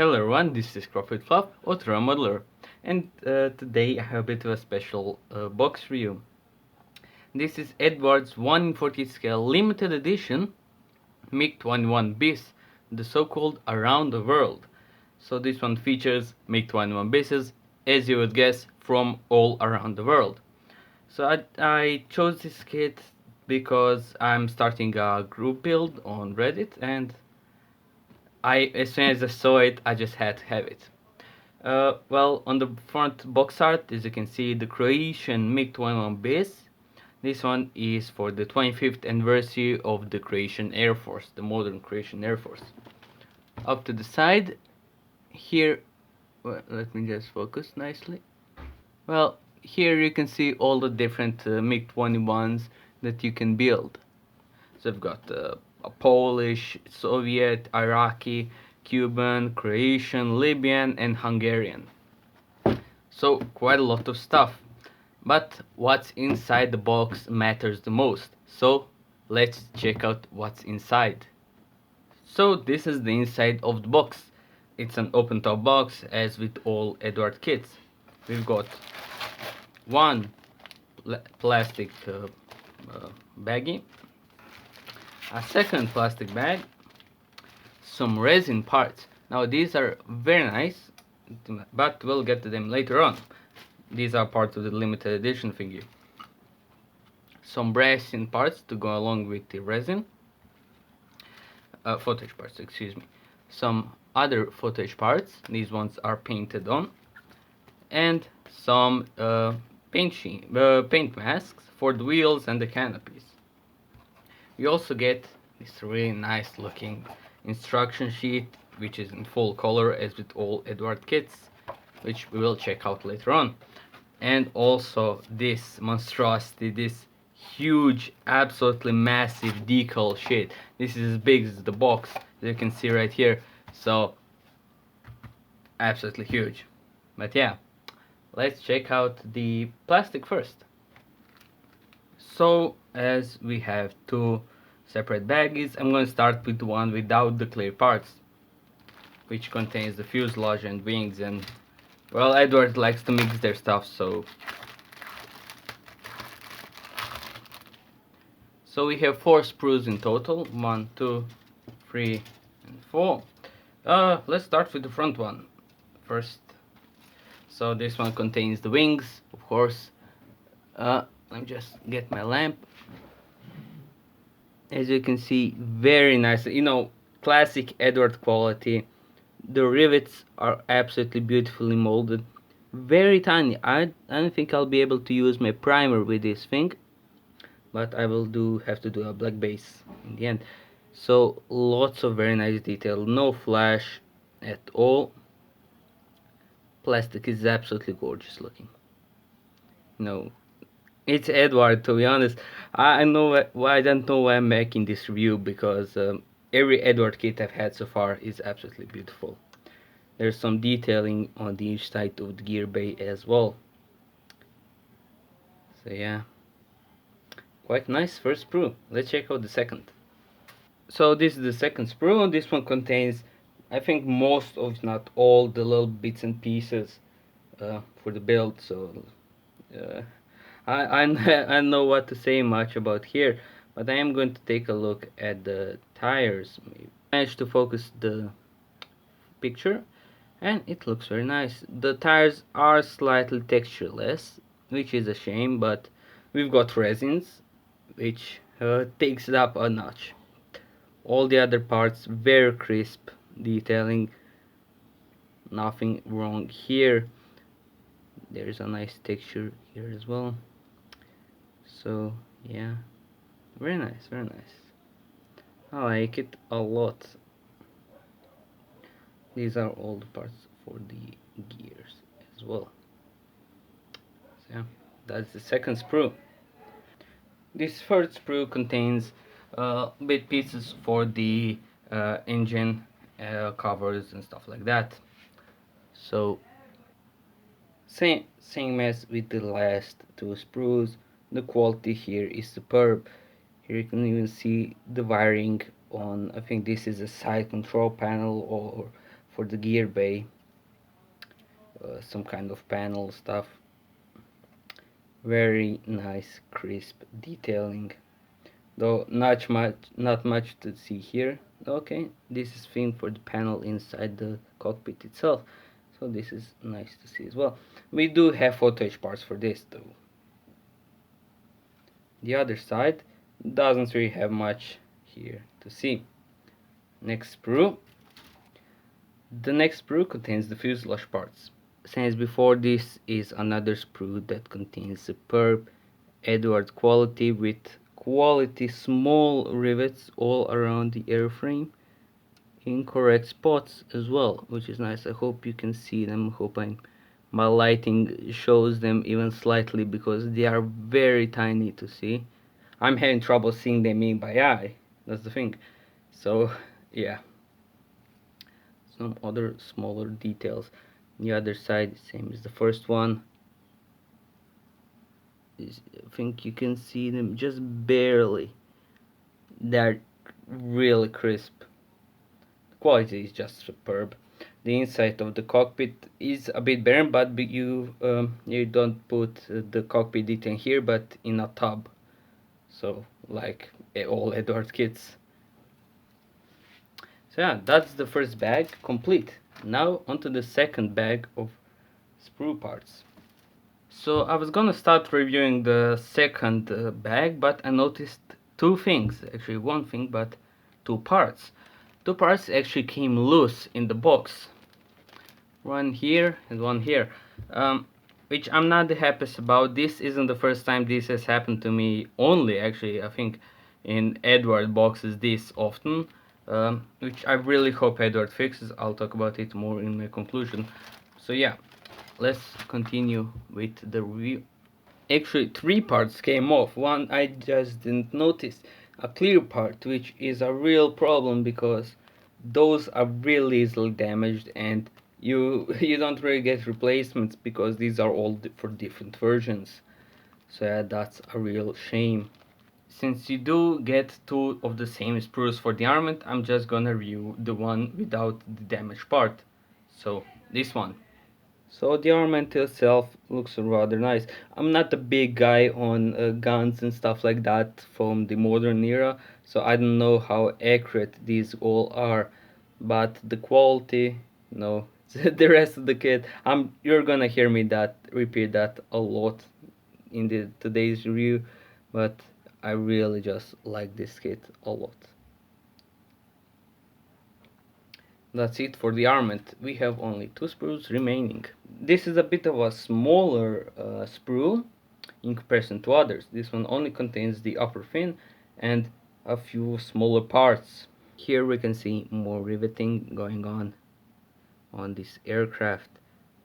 Hello everyone, this is Cockpit or Throwaway Modeler, and today I have a bit of a special box review. This is Eduard's 1 in 40 scale limited edition MiG-21bis, the so-called Around the World. So this one features MiG-21bises, as you would guess, from all around the world. So I chose this kit because I'm starting a group build on Reddit, and as soon as I saw it, I just had to have it. Well, on the front box art, as you can see, the Croatian MiG-21bis. This one is for the 25th anniversary of the Croatian Air Force, the modern Croatian Air Force. Up to the side, here, well, let me just focus nicely. Well, here you can see all the different MiG-21s that you can build. So I've got a Polish, Soviet, Iraqi, Cuban, Croatian, Libyan, and Hungarian. So quite a lot of stuff. But what's inside the box matters the most. So let's check out what's inside. So this is the inside of the box. It's an open top box, as with all Eduard kits. We've got one plastic baggie, a second plastic bag, some resin parts. Now these are very nice, but we'll get to them later on. These are part of the limited edition figure. Some resin parts to go along with the resin. Footage parts, excuse me. Some other footage parts. These ones are painted on. And some paint masks for the wheels and the canopies. We also get this really nice looking instruction sheet, which is in full color as with all Eduard kits, which we will check out later on. And also this monstrosity, this huge, absolutely massive decal sheet. This is as big as the box, as you can see right here. So absolutely huge. But yeah, let's check out the plastic first. So as we have two separate baggies, I'm going to start with the one without the clear parts, which contains the fuselage and wings. And well, Eduard likes to mix their stuff, so we have 4 sprues in total. 1, 2, 3, and 4. Let's start with the front one first. So this one contains the wings, of course. Let me just get my lamp. As you can see, very nice, classic Eduard quality. The rivets are absolutely beautifully molded, very tiny. I don't think I'll be able to use my primer with this thing, but I will have to do a black base in the end. So lots of very nice detail, no flash at all. Plastic is absolutely gorgeous looking. It's Eduard, to be honest. I don't know why I'm making this review, because every Eduard kit I've had so far is absolutely beautiful. There's some detailing on the each side of the gear bay as well. So yeah, quite nice first sprue. Let's check out the second. So this is the second sprue. This one contains, I think, most of, if not all, the little bits and pieces for the build. So I don't know what to say much about here, but I am going to take a look at the tires. I managed to focus the picture, and it looks very nice. The tires are slightly textureless, which is a shame, but we've got resins, which takes it up a notch. All the other parts very crisp detailing, nothing wrong here. There's a nice texture here as well. So yeah, very nice, very nice. I like it a lot. These are all the parts for the gears as well. So yeah, that's the second sprue. This third sprue contains bit pieces for the engine covers and stuff like that. So same as with the last two sprues, the quality here is superb. Here you can even see the wiring on, I think this is a side control panel or for the gear bay, some kind of panel stuff. Very nice crisp detailing, though not much to see here. Okay, this is thing for the panel inside the cockpit itself, so this is nice to see as well. We do have photo etch parts for this though. The other side doesn't really have much here to see. Next sprue. The next sprue contains the fuselage parts. Since before, this is another sprue that contains superb Eduard quality with quality small rivets all around the airframe in correct spots as well, which is nice. I hope you can see them. Hope my lighting shows them even slightly, because they are very tiny to see. I'm having trouble seeing them in by eye, that's the thing. So yeah, some other smaller details. The other side, same as the first one. I think you can see them just barely. They're really crisp. The quality is just superb. The inside of the cockpit is a bit barren, but you don't put the cockpit detail here, but in a tub. So like all Eduard kits. So yeah, that's the first bag complete. Now onto the second bag of sprue parts. So I was gonna start reviewing the second bag, but I noticed two things. Actually, one thing, but two parts. Two parts actually came loose in the box. One here and one here. Which I'm not the happiest about. This isn't the first time this has happened to me only, actually. I think in Eduard boxes this often. Which I really hope Eduard fixes. I'll talk about it more in my conclusion. So yeah, let's continue with the review. Actually, three parts came off. One I just didn't notice. A clear part, which is a real problem because those are really easily damaged, and you don't really get replacements because these are all for different versions. So yeah, that's a real shame. Since you do get two of the same sprues for the armament, I'm just gonna review the one without the damaged part. So this one. So the armament itself looks rather nice. I'm not a big guy on guns and stuff like that from the modern era, so I don't know how accurate these all are, but the quality, no, the rest of the kit, you're gonna hear me repeat that a lot in today's review, but I really just like this kit a lot. That's it for the armament. We have only two sprues remaining. This is a bit of a smaller sprue in comparison to others. This one only contains the upper fin and a few smaller parts. Here we can see more riveting going on this aircraft.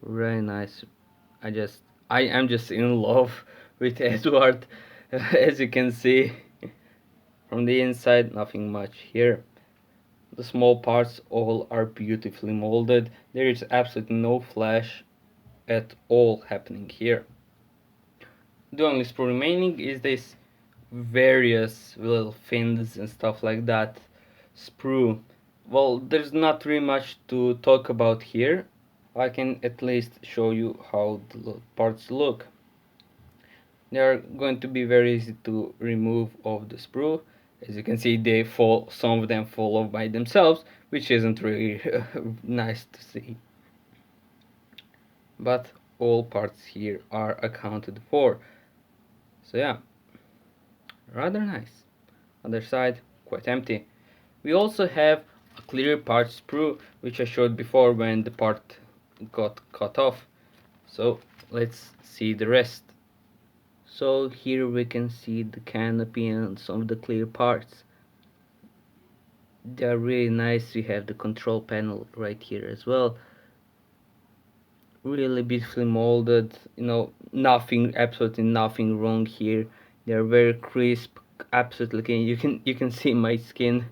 Very nice. I am just in love with Eduard. As you can see from the inside, nothing much here. The small parts all are beautifully molded. There is absolutely no flash at all happening here. The only sprue remaining is this various little fins and stuff like that sprue. Well, there's not really much to talk about here. I can at least show you how the parts look. They are going to be very easy to remove off the sprue. As you can see, some of them fall off by themselves, which isn't really nice to see. But all parts here are accounted for. So yeah, rather nice. Other side, quite empty. We also have a clear part sprue, which I showed before when the part got cut off. So let's see the rest. So here we can see the canopy and some of the clear parts. They are really nice. We have the control panel right here as well. Really beautifully molded, absolutely nothing wrong here. They are very crisp, absolutely clean. You can see my skin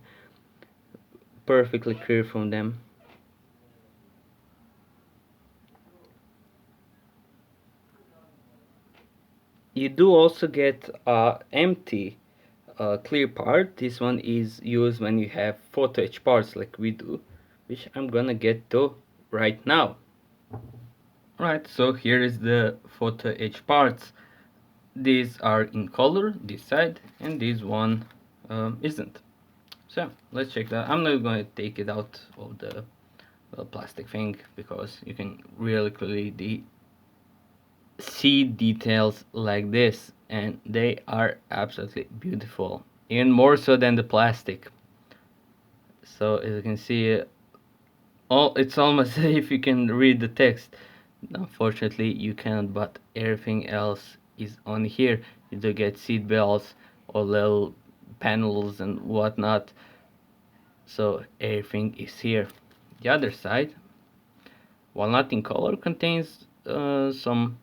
perfectly clear from them. You do also get empty clear part. This one is used when you have photo etch parts like we do. which I'm gonna get to right now. Right, so here is the photo edge parts. These are in color, this side, and this one isn't. So let's check that. I'm not going to take it out of the plastic thing because you can really clearly see details like this, and they are absolutely beautiful, even more so than the plastic. So as you can see, it's almost as if you can read the text. Unfortunately, you can't, but everything else is on here. You do get seat belts or little panels and whatnot. So everything is here. The other side, while not in color, contains some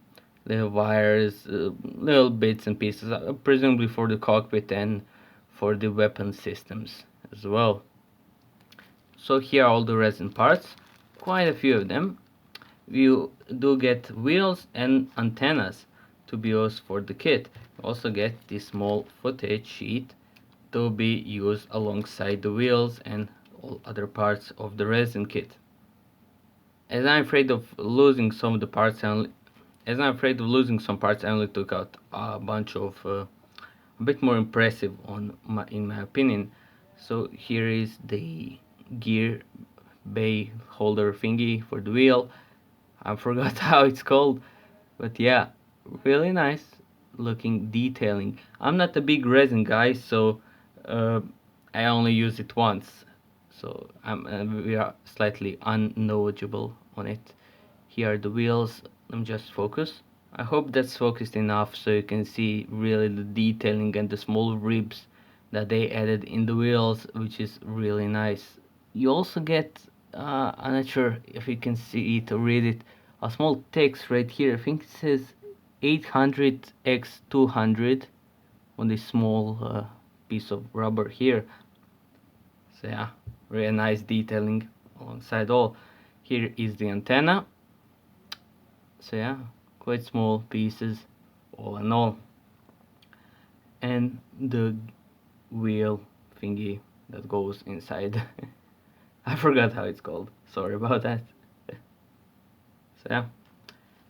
little wires, little bits and pieces, presumably for the cockpit and for the weapon systems as well. So here are all the resin parts, quite a few of them. You do get wheels and antennas to be used for the kit. You also get this small footage sheet to be used alongside the wheels and all other parts of the resin kit. As I'm afraid of losing some of the parts, as I'm afraid of losing some parts, I only took out a bunch of a bit more impressive in my opinion. So here is the gear bay holder thingy for the wheel. I forgot how it's called, but yeah, really nice looking detailing. I'm not a big resin guy, so uh, I only use it once, so we are slightly unknowledgeable on it. Here are the wheels. Let me just focus. I hope that's focused enough so you can see really the detailing and the small ribs that they added in the wheels, which is really nice. You also get, I'm not sure if you can see it or read it, a small text right here. I think it says 800x200 on this small piece of rubber here. So yeah, really nice detailing alongside all. Here is the antenna. So yeah, quite small pieces all in all. And the wheel thingy that goes inside. I forgot how it's called. Sorry about that. So yeah,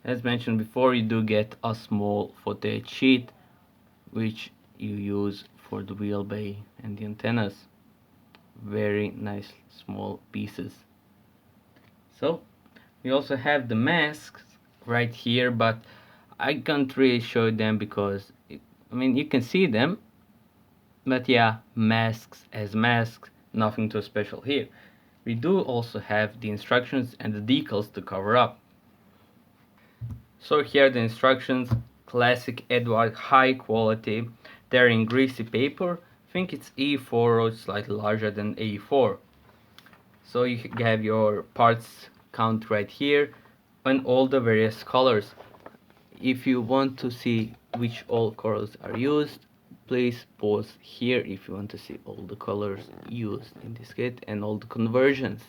as mentioned before, you do get a small footage sheet which you use for the wheel bay and the antennas. Very nice small pieces. So we also have the masks right here, but I can't really show them because I mean you can see them, but yeah, masks as masks, nothing too special here. We do also have the instructions and the decals to cover up. So here are the instructions, classic Eduard, high quality. They're in greasy paper. I think it's E4 or slightly larger than A4. So you have your parts count right here and all the various colors. If you want to see which all colors are used, please pause here if you want to see all the colors used in this kit and all the conversions.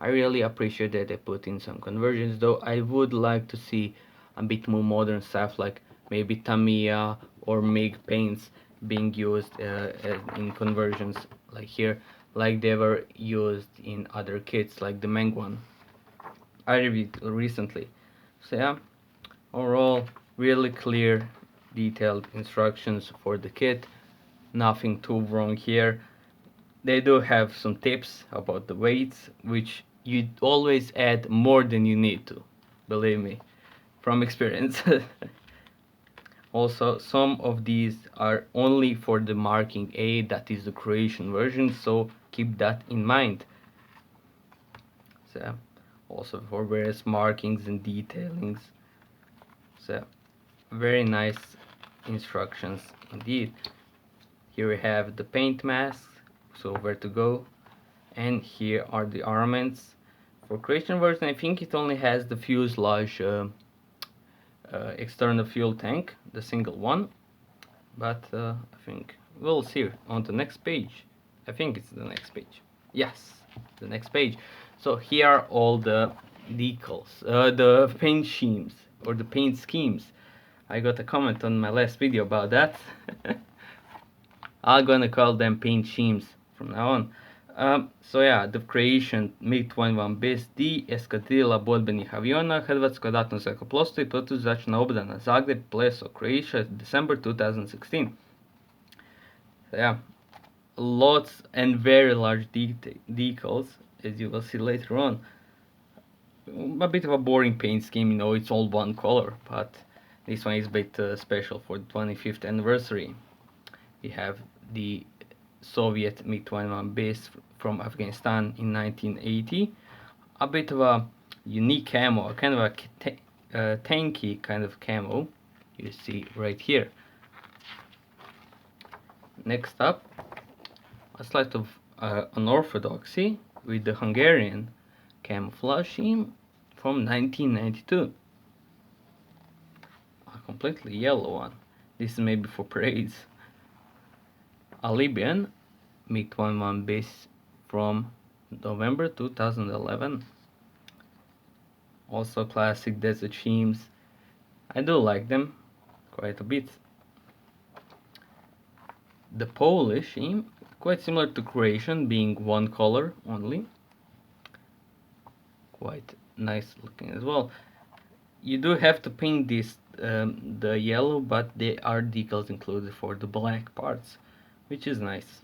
I really appreciate that they put in some conversions, though I would like to see a bit more modern stuff like maybe Tamiya or MiG paints being used in conversions like here, like they were used in other kits like the Meng one I reviewed recently. So yeah, overall really clear detailed instructions for the kit, nothing too wrong here. They do have some tips about the weights, which you always add more than you need to, believe me, from experience. Also, some of these are only for the marking A, that is the Croatian version, so keep that in mind. So, also for various markings and detailings. So, very nice instructions indeed. Here we have the paint masks, so where to go, and here are the armaments. For Croatian version, I think it only has the fuselage external fuel tank, the single one, but I think we'll see on the next page. I think it's the next page. Yes, the next page. So here are all the decals, the paint schemes or the paint schemes. I got a comment on my last video about that. I'm gonna call them paint schemes from now on. So yeah, the creation MiG-21bis di eskadrila borbenih aviona Hrvatskog ratnog zrakoplovstva i protuzračna obrana Zagreb, Pleso, Croatia, December 2016. So yeah, lots and very large decals, as you will see later on. A bit of a boring paint scheme, it's all one color, but this one is a bit special for the 25th anniversary. We have the Soviet MiG-21bis from Afghanistan in 1980. A bit of a unique camo, kind of a tanky kind of camo, you see right here. Next up, a slight of unorthodoxy with the Hungarian camouflage scheme from 1992. A completely yellow one. This is maybe for parades. A Libyan MiG-21bis from November 2011. Also classic desert schemes. I do like them quite a bit. The Polish scheme, quite similar to Croatian, being one color only. Quite nice looking as well. You do have to paint this the yellow, but there are decals included for the black parts, which is nice.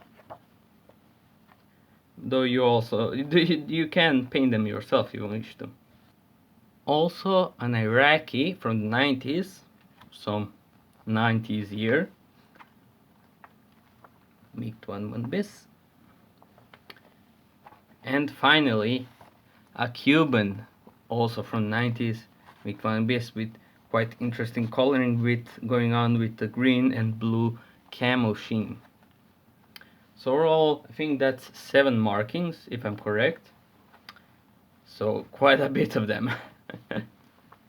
Though you can paint them yourself if you wish to. Also an Iraqi from the 90s, some 90s year, MiG-21bis. And finally a Cuban, also from 90s, MiG-21bis, with quite interesting coloring going on with the green and blue camo sheen. So overall, I think that's 7 markings, if I'm correct. So quite a bit of them.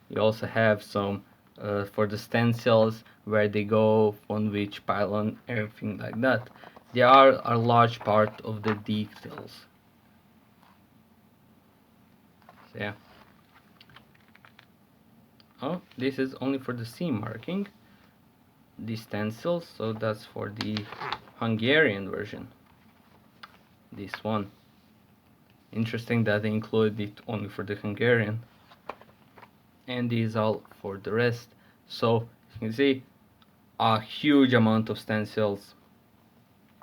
You also have some for the stencils, where they go, on which pylon, everything like that. They are a large part of the details. So yeah. Oh, this is only for the C marking. The stencils, so that's for the Hungarian version. This one. Interesting that they included it only for the Hungarian. And these all for the rest. So you can see a huge amount of stencils.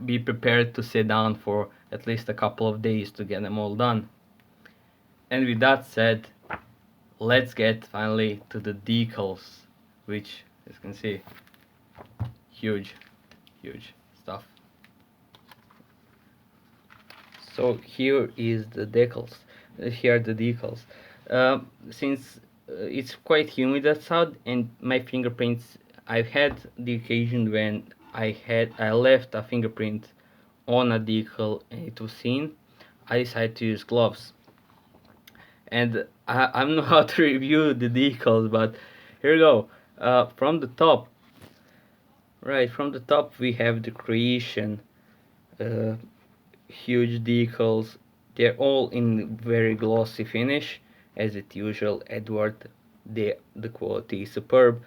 Be prepared to sit down for at least a couple of days to get them all done. And with that said, let's get finally to the decals, which, as you can see, huge stuff. So here is the decals. Here are the decals. Since it's quite humid outside, and my fingerprints, I've had the occasion when I left a fingerprint on a decal and it was seen. I decided to use gloves. And I don't know how to review the decals, but here we go. From the top, we have the Croatian huge decals. They're all in very glossy finish, as it usual. Eduard, the quality is superb.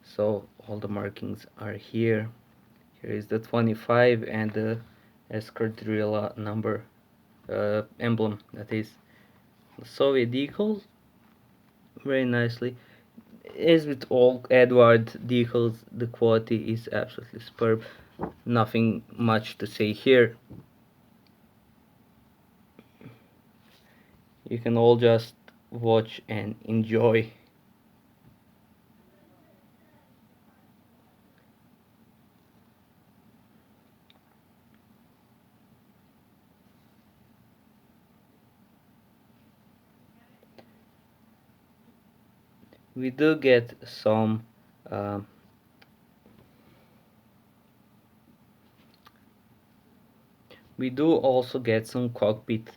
So all the markings are here. Here is the 25 and the escadrilla number emblem, that is. The Soviet decals, very nicely. As with all Eduard decals, the quality is absolutely superb. Nothing much to say here. You can all just watch and enjoy. We do get some we do also get some cockpit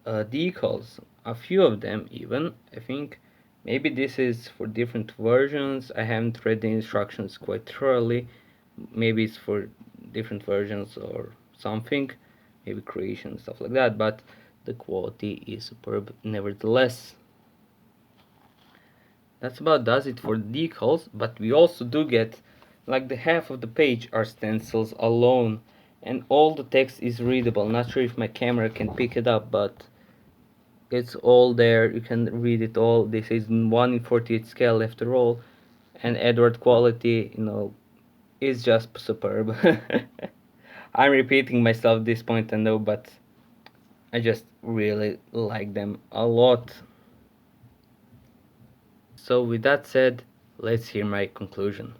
decals, a few of them even. I think maybe this is for different versions. I haven't read the instructions quite thoroughly. Maybe it's for different versions or something, maybe creation, stuff like that, but the quality is superb nevertheless. That's about does it for the decals, but we also do get, like, the half of the page are stencils alone, and all the text is readable. Not sure if my camera can pick it up, but it's all there. You can read it all. This is 1 in 48 scale after all, and Eduard quality, is just superb. I'm repeating myself at this point, I know, but I just really like them a lot. So with that said, let's hear my conclusion.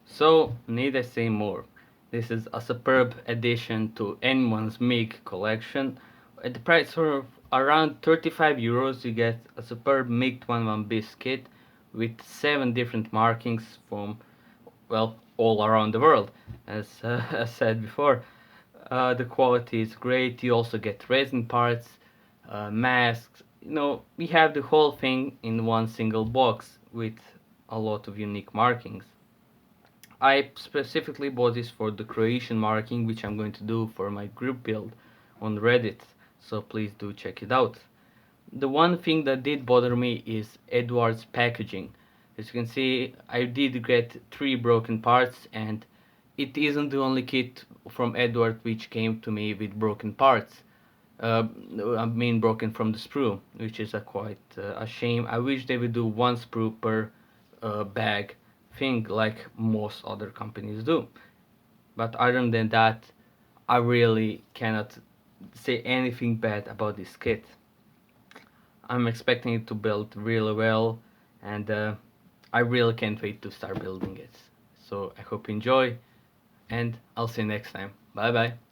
So, need I say more? This is a superb addition to anyone's MiG collection. At the price of around 35 euros, you get a superb MiG-21bis kit with 7 different markings from, well, all around the world. As I said before, the quality is great. You also get resin parts, masks. We have the whole thing in one single box with a lot of unique markings. I specifically bought this for the Croatian marking, which I'm going to do for my group build on Reddit, so please do check it out. The one thing that did bother me is Eduard's packaging. As you can see, I did get 3 broken parts, and it isn't the only kit from Eduard which came to me with broken parts. Uh, I mean broken from the sprue, which is quite a shame. I wish they would do 1 sprue per bag thing like most other companies do. But other than that, I really cannot say anything bad about this kit. I'm expecting it to build really well, and I really can't wait to start building it. So I hope you enjoy, and I'll see you next time. Bye bye.